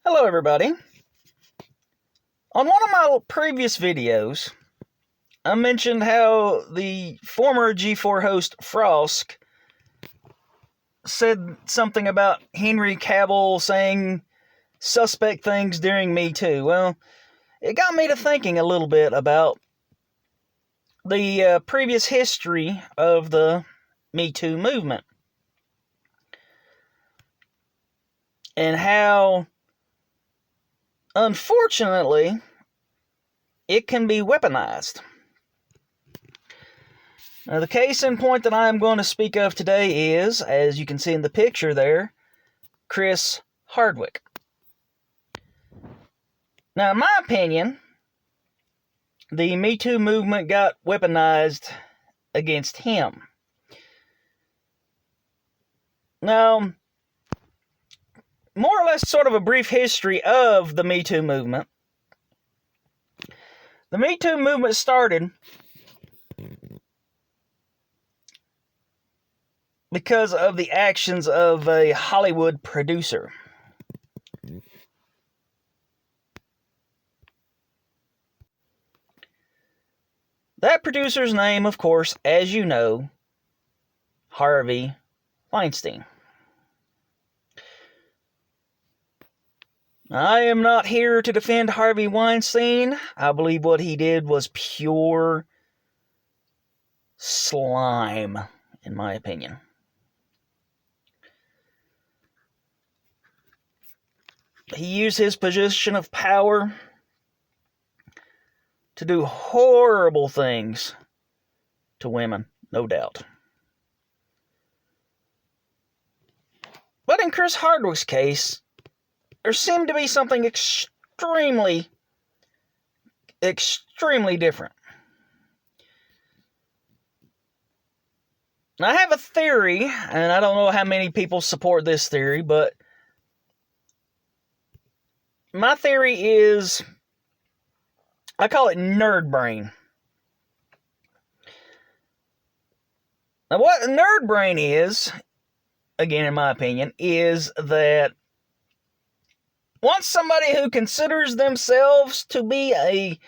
Hello everybody. On one of my previous videos, I mentioned how the former G4 host Frost said something about Henry Cavill saying suspect things during Me Too. Well, it got me to thinking a little bit about the previous history of the Me Too movement and how, unfortunately, it can be weaponized. Now, the case in point that I am going to speak of today is, as you can see in the picture there, Chris Hardwick. Now, in my opinion, the Me Too movement got weaponized against him. Now, more or less sort of a brief history of the Me Too movement. The Me Too movement started because of the actions of a Hollywood producer. That producer's name, of course, as you know, Harvey Weinstein. I am not here to defend Harvey Weinstein. I believe what he did was pure slime, in my opinion. He used his position of power to do horrible things to women, no doubt. But in Chris Hardwick's case, there seemed to be something extremely different. Now, I have a theory, and I don't know how many people support this theory, but my theory is, I call it nerd brain. Now, what nerd brain is, again in my opinion, is that once somebody who considers themselves to be a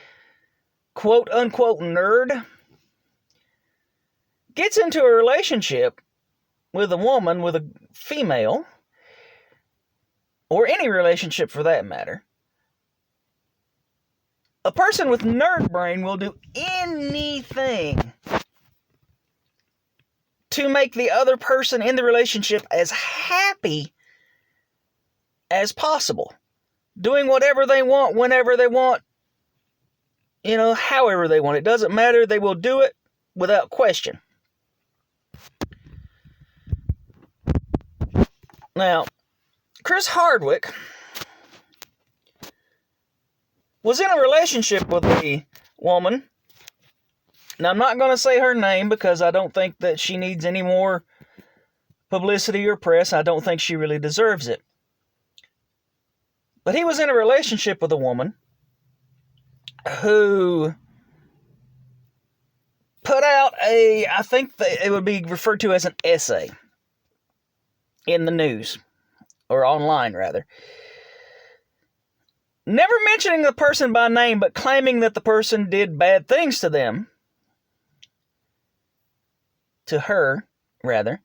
quote-unquote nerd gets into a relationship with a woman, with a female, or any relationship for that matter, a person with nerd brain will do anything to make the other person in the relationship as happy as possible. Doing whatever they want, whenever they want, however they want. It doesn't matter. They will do it without question. Now, Chris Hardwick was in a relationship with a woman. Now, I'm not going to say her name because I don't think that she needs any more publicity or press. I don't think she really deserves it. But he was in a relationship with a woman who put out I think it would be referred to as an essay in the news, or online rather, never mentioning the person by name, but claiming that the person did bad things to them, to her rather,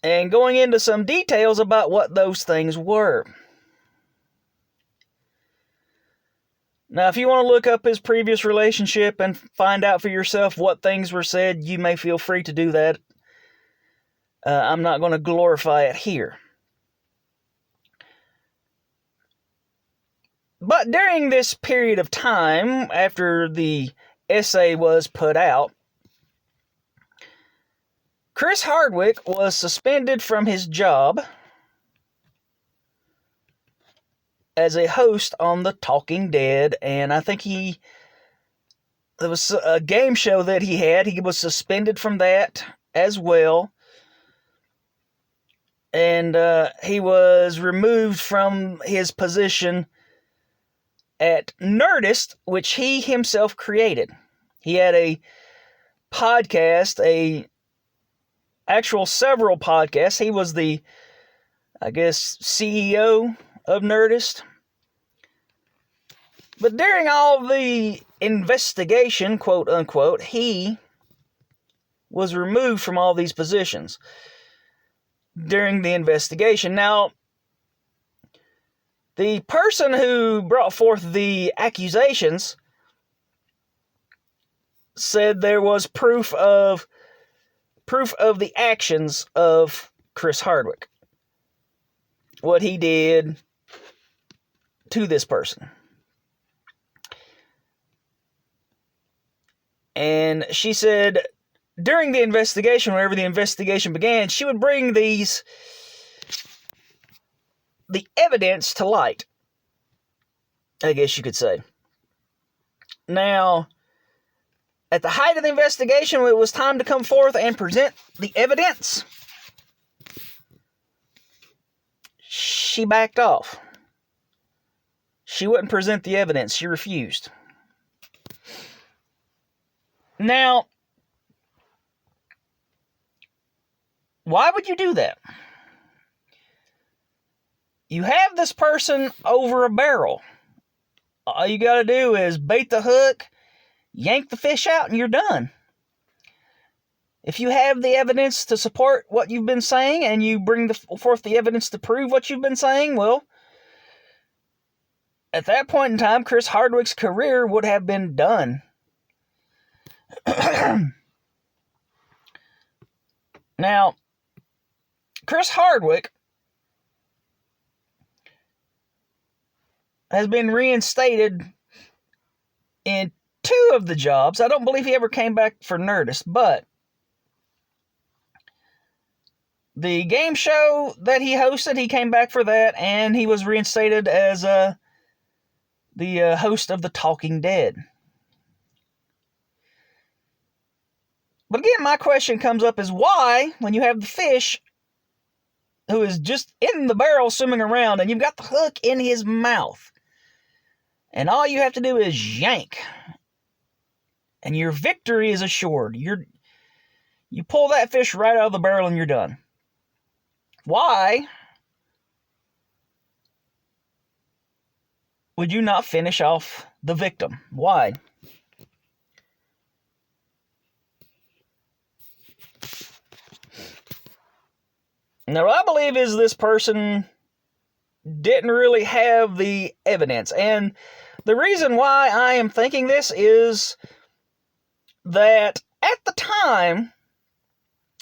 and going into some details about what those things were. Now, if you want to look up his previous relationship and find out for yourself what things were said, you may feel free to do that. I'm not going to glorify it here. But during this period of time, after the essay was put out, Chris Hardwick was suspended from his job as a host on The Talking Dead, and I think there was a game show that he had. He was suspended from that as well, and he was removed from his position at Nerdist, which he himself created. He had a podcast, several podcasts. He was the, CEO of Nerdist. But during all the investigation, quote unquote, he was removed from all these positions during the investigation. Now, the person who brought forth the accusations said there was proof of the actions of Chris Hardwick, what he did to this person. And she said during the investigation, whenever the investigation began, she would bring the evidence to light, I guess you could say. Now, at the height of the investigation, when it was time to come forth and present the evidence, she backed off. She wouldn't present the evidence. She refused. Now, why would you do that? You have this person over a barrel. All you got to do is bait the hook, yank the fish out, and you're done. If you have the evidence to support what you've been saying and you bring forth the evidence to prove what you've been saying, well, at that point in time, Chris Hardwick's career would have been done. Now, Chris Hardwick has been reinstated in 2 of the jobs. I don't believe he ever came back for Nerdist, but the game show that he hosted, he came back for that, and he was reinstated as the host of The Talking Dead. But again, my question comes up is why, when you have the fish who is just in the barrel swimming around and you've got the hook in his mouth, and all you have to do is yank, and your victory is assured. You pull that fish right out of the barrel and you're done. Why would you not finish off the victim? Why? Now, what I believe is this person didn't really have the evidence. And the reason why I am thinking this is that at the time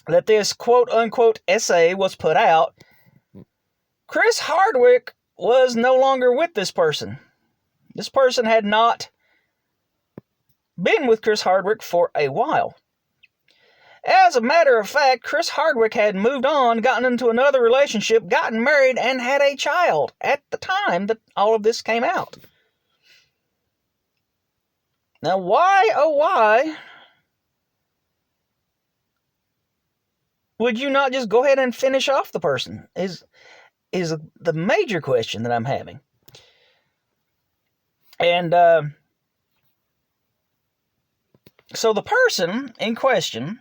that this quote-unquote essay was put out, Chris Hardwick was no longer with this person. This person had not been with Chris Hardwick for a while. As a matter of fact, Chris Hardwick had moved on, gotten into another relationship, gotten married, and had a child at the time that all of this came out. Now, why, oh why, would you not just go ahead and finish off the person? Is the major question that I'm having. And so the person in question,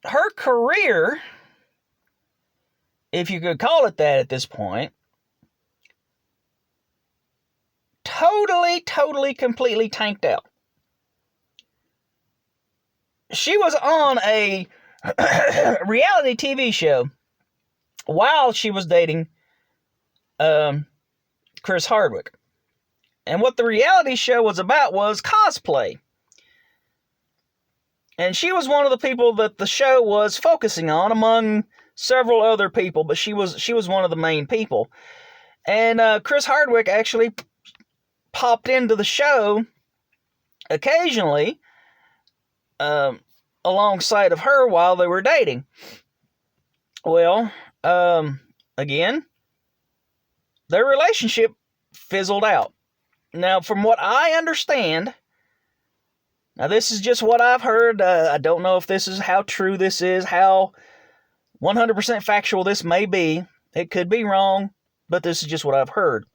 her career, if you could call it that at this point, totally, completely tanked out. She was on a reality TV show while she was dating Chris Hardwick. And what the reality show was about was cosplay. And she was one of the people that the show was focusing on among several other people, but she was one of the main people. And Chris Hardwick actually popped into the show occasionally alongside of her while they were dating. Well, again, their relationship fizzled out. Now, from what I understand, now this is just what I've heard. I don't know if this is how true this is, how 100% factual this may be. It could be wrong, but this is just what I've heard.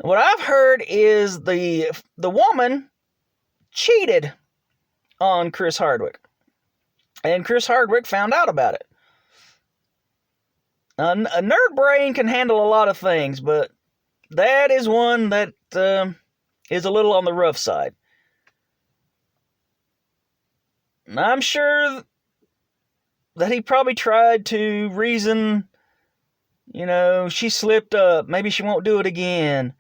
What I've heard is the woman cheated on Chris Hardwick. And Chris Hardwick found out about it. A nerd brain can handle a lot of things, but that is one that is a little on the rough side. And I'm sure that he probably tried to reason, she slipped up. Maybe she won't do it again.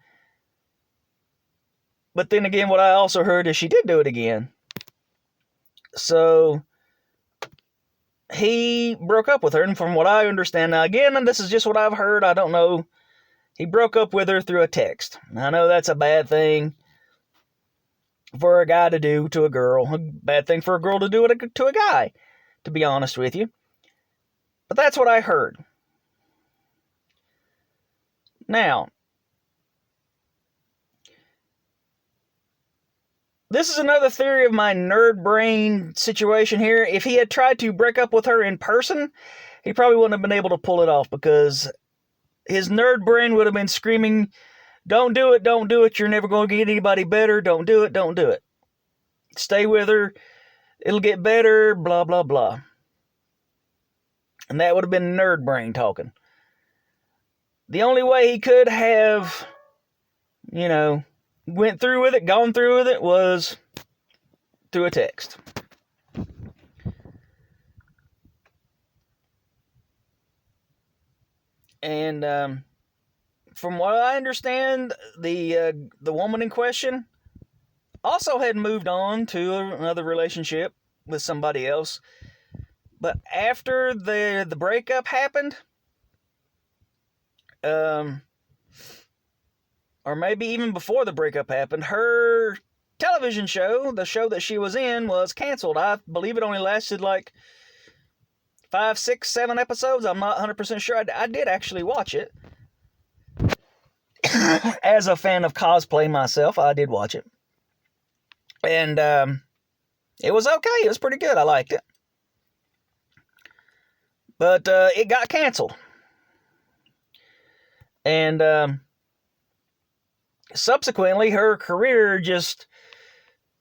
But then again, what I also heard is she did do it again. So he broke up with her, and from what I understand, now again, and this is just what I've heard, I don't know, he broke up with her through a text. I know that's a bad thing for a guy to do to a girl, a bad thing for a girl to do to a guy, to be honest with you. But that's what I heard. Now, this is another theory of my nerd brain situation here. If he had tried to break up with her in person, he probably wouldn't have been able to pull it off, because his nerd brain would have been screaming, don't do it, don't do it, you're never going to get anybody better, don't do it, don't do it. Stay with her, it'll get better, blah, blah, blah. And that would have been nerd brain talking. The only way he could have, went through with it, gone through with it, was through a text. And from what I understand, the woman in question also had moved on to another relationship with somebody else. But after the breakup happened, or maybe even before the breakup happened, her television show, the show that she was in, was canceled. I believe it only lasted like 5, 6, 7 episodes. I'm not 100% sure. I did actually watch it. As a fan of cosplay myself, I did watch it. And it was okay. It was pretty good. I liked it. But it got canceled. And subsequently, her career just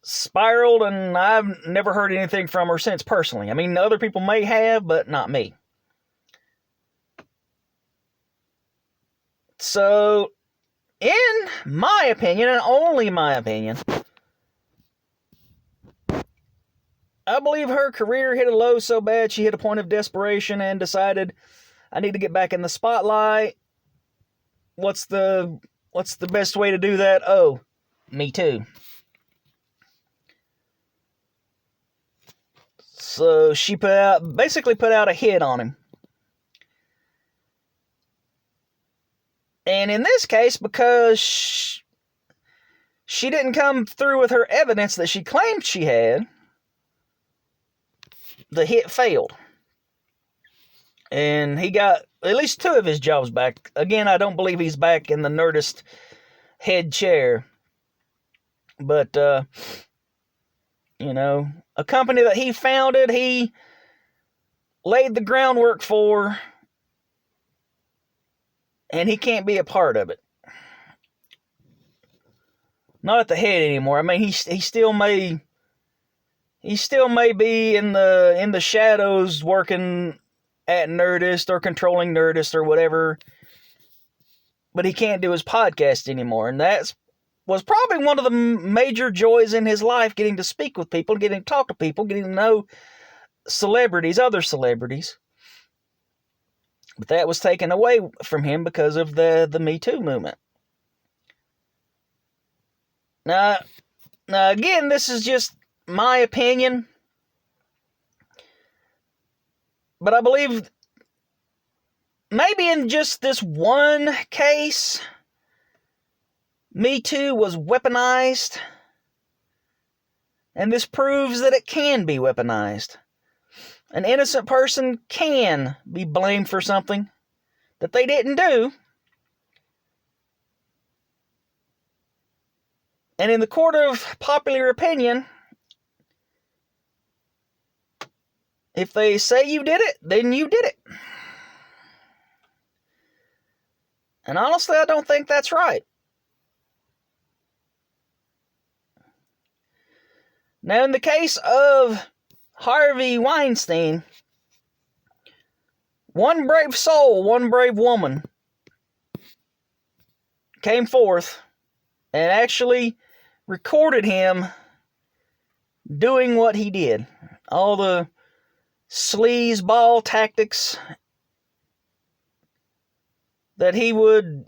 spiraled, and I've never heard anything from her since personally. I mean, other people may have, but not me. So, in my opinion, and only my opinion, I believe her career hit a low so bad she hit a point of desperation and decided, I need to get back in the spotlight. What's the best way to do that? Oh, Me Too. So she basically put out a hit on him. And in this case, because she didn't come through with her evidence that she claimed she had, the hit failed. And he got at least 2 of his jobs back. Again, I don't believe he's back in the Nerdist head chair. But, a company that he founded, he laid the groundwork for, and he can't be a part of it. Not at the head anymore. I mean, he still may be in the shadows working at Nerdist or controlling Nerdist or whatever, but he can't do his podcast anymore. And that was probably one of the major joys in his life, getting to speak with people, getting to talk to people, getting to know celebrities, other celebrities. But that was taken away from him because of the Me Too movement. Now again, this is just my opinion, but I believe maybe in just this one case, Me Too was weaponized, and this proves that it can be weaponized. An innocent person can be blamed for something that they didn't do. And in the court of popular opinion, if they say you did it, then you did it. And honestly, I don't think that's right. Now, in the case of Harvey Weinstein, One brave soul, one brave woman came forth and actually recorded him doing what he did. All the sleazeball tactics that he would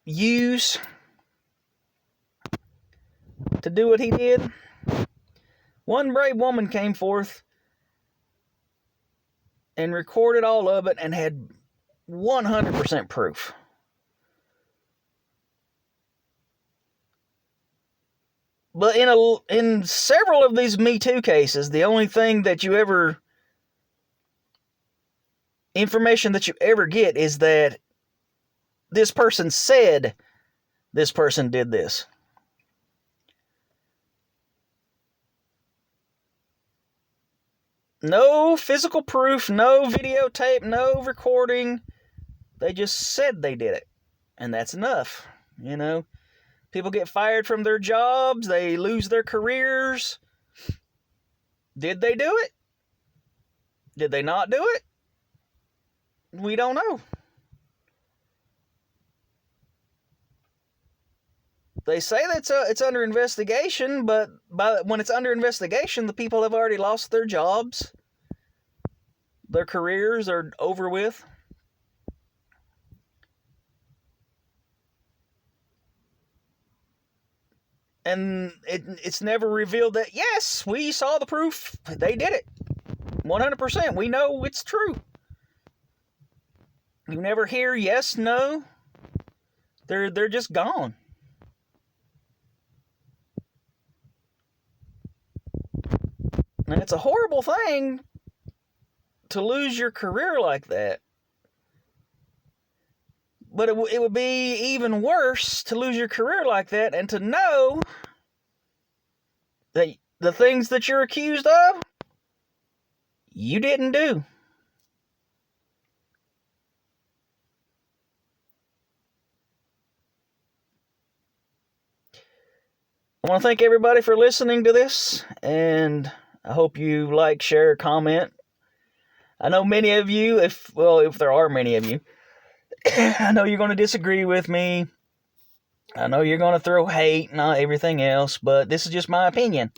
use to do what he did. One brave woman came forth and recorded all of it and had 100% proof. But in several of these Me Too cases, the only thing that information that you ever get is that this person said this person did this. No physical proof, no videotape, no recording. They just said they did it. And that's enough. You know, people get fired from their jobs. They lose their careers. Did they do it? Did they not do it? We don't know. They say that it's under investigation, but when it's under investigation, the people have already lost their jobs. Their careers are over with. And it's never revealed that, yes, we saw the proof. They did it. 100%. We know it's true. You never hear yes, no. They're just gone. And it's a horrible thing to lose your career like that. But it would be even worse to lose your career like that and to know that the things that you're accused of, you didn't do. I want to thank everybody for listening to this, and I hope you like, share, comment. I know many of you, if there are many of you, I know you're going to disagree with me. I know you're going to throw hate and everything else, but this is just my opinion.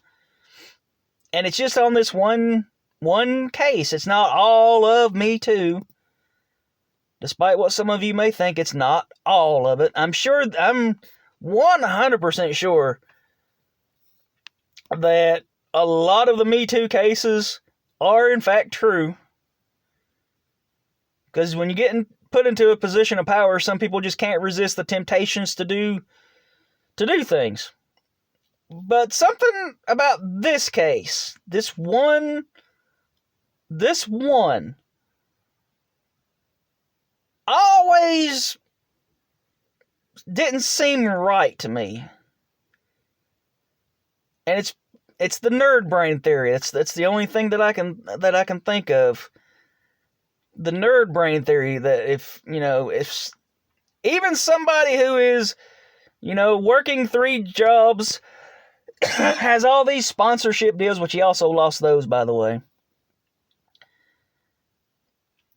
And it's just on this one case. It's not all of Me Too. Despite what some of you may think, it's not all of it. I'm 100% sure that a lot of the Me Too cases are in fact true. Because when you get put into a position of power, some people just can't resist the temptations to do things. But something about this case, this one, always didn't seem right to me. And it's the nerd brain theory. That's the only thing that I can think of. The nerd brain theory that if even somebody who is, working 3 jobs, has all these sponsorship deals, which he also lost those, by the way.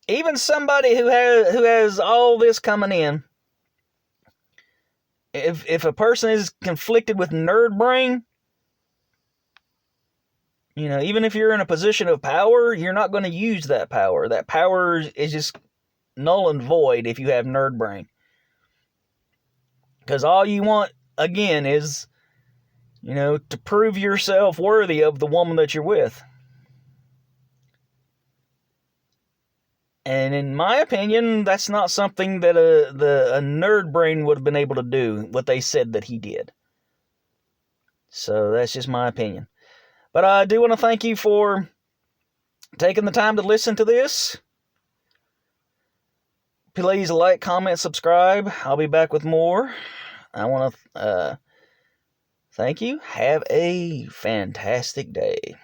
Even somebody who has all this coming in, if a person is conflicted with nerd brain, even if you're in a position of power, you're not going to use that power. That power is just null and void if you have nerd brain. Because all you want, again, is, to prove yourself worthy of the woman that you're with. And in my opinion, that's not something that a nerd brain would have been able to do, what they said that he did. So that's just my opinion. But I do want to thank you for taking the time to listen to this. Please like, comment, subscribe. I'll be back with more. I want to thank you. Have a fantastic day.